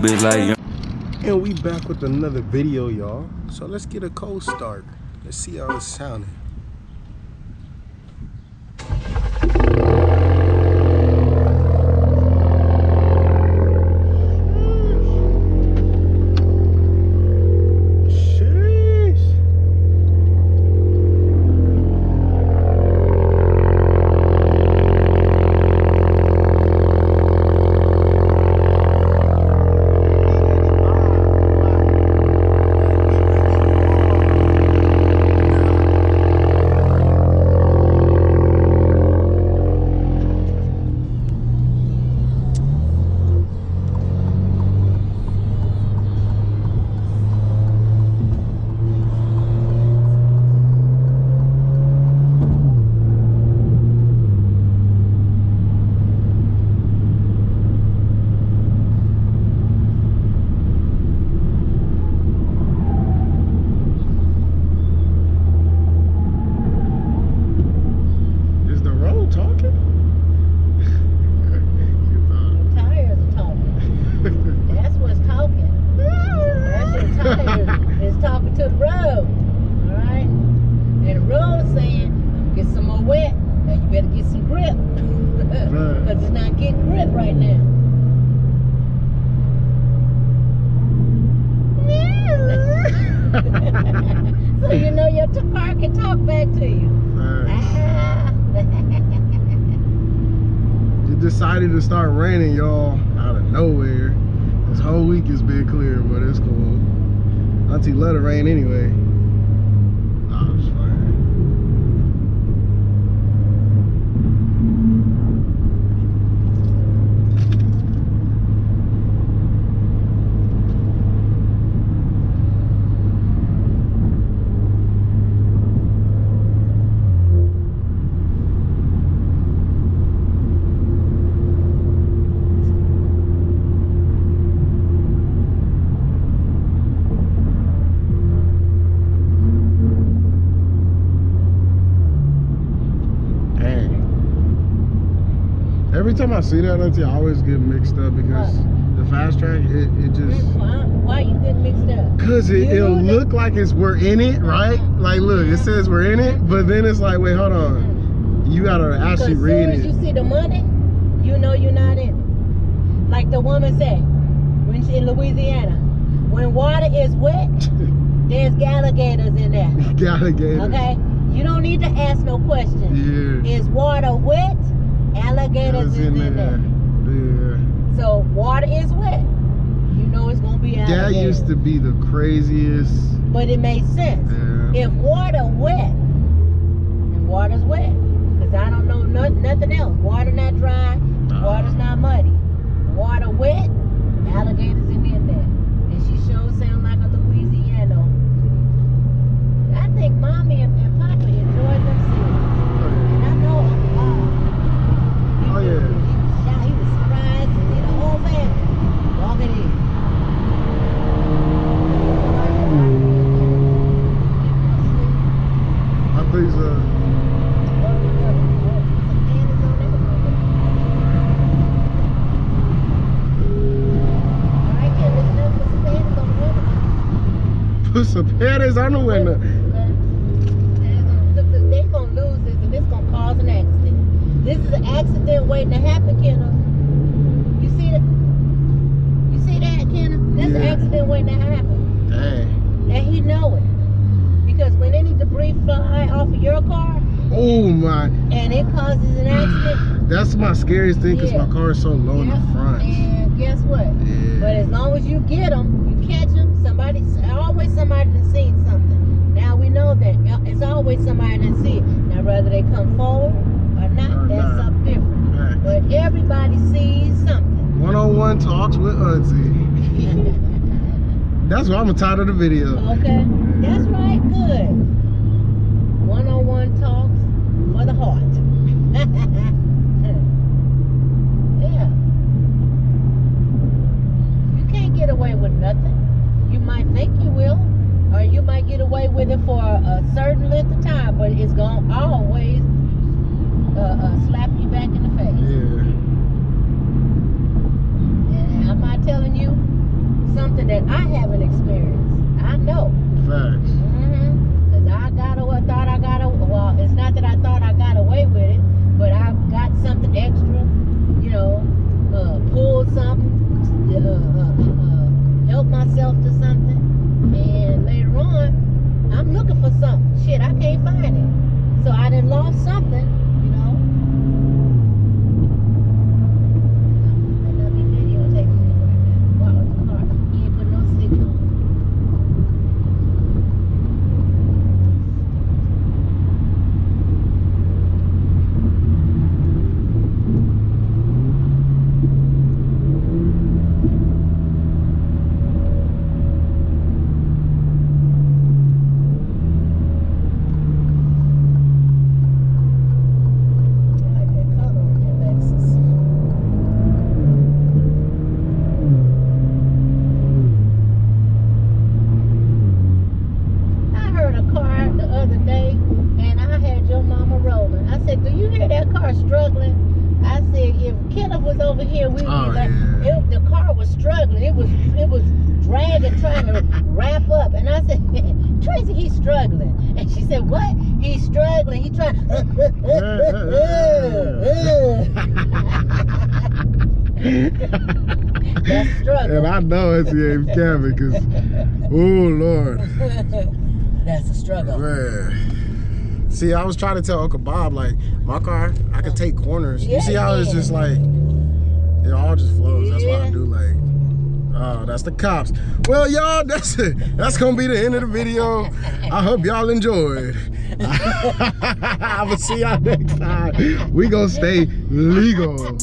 bitch like you. And we back with another video, y'all. So let's get a cold start. Let's see how it's sounding. So you know your car can talk back to you. It decided to start raining, y'all, out of nowhere. This whole week has been clear, but it's cool. Auntie let it rain anyway. Oh, it's fine. Every time I see that, Auntie, I always get mixed up because the fast track, it just... Why you get mixed up? Because it'll look like we're in it, right? Like, look, it says we're in it, but then it's like, wait, hold on. You gotta actually read it. As soon as you see the money, you know you're not in it. Like the woman said, when she's in Louisiana, when water is wet, there's alligators in there. Alligators. Okay? You don't need to ask no questions. Yeah. Is water wet? Alligators is in there. Yeah. So water is wet. You know it's gonna be alligators. That used to be the craziest. But it made sense. Yeah. If water wet, then water's wet. Because I don't know nothing else. Water not dry, water's not muddy. Water wet, alligators in there. And she sure sound like a Louisiana. I think Mommy and Papa enjoyed themselves. And I know he was surprised to see the whole family walking in. I think so. Put some panties on the window. They're going to lose this and it's going to cause an accident. This is an accident waiting to happen, Kenna. You see that? You see that, Kenna? That's an accident waiting to happen. Dang. And he know it. Because when any debris fly off of your car, oh my, and it causes an accident. That's my scariest thing because my car is so low in the front. And guess what? But as long as you get them, you catch them, always somebody that's seen something. Now we know that it's always somebody that see it. Now whether they come forward or not, that's something different. Right. But everybody sees something. 101 talks with Auntie. That's why I'm tired of the video. Okay, that's right, good. 101 talks for the heart. Yeah. You can't get away with nothing. You might think you will, or you might get away with it for a certain length of time, but it's gonna always slap you back in the face. Yeah. And I'm not telling you something that I haven't experienced. I know. Facts. Because I thought I got away. Well, it's not that I thought I got away with it, but I got something extra, you know, pulled something, helped myself to something, and later on, I'm looking for something. Shit, I can't find it. So I done lost something, you know. Might not be videotaping me right now. Wow, the car. He ain't put no signal. Over here, we the car was struggling. It was dragging, trying to wrap up. And I said, Tracy, he's struggling. And she said, what? He's struggling. He's trying. That's struggle. And I know it's Kevin, because, oh Lord, that's a struggle. Man. See, I was trying to tell Uncle Bob, like, my car, I can take corners. You see how it's just like, it all just flows. That's why I do, like, oh, that's the cops. Well, y'all, that's it. That's gonna be the end of the video. I hope y'all enjoyed. I will see y'all next time. We gonna stay legal.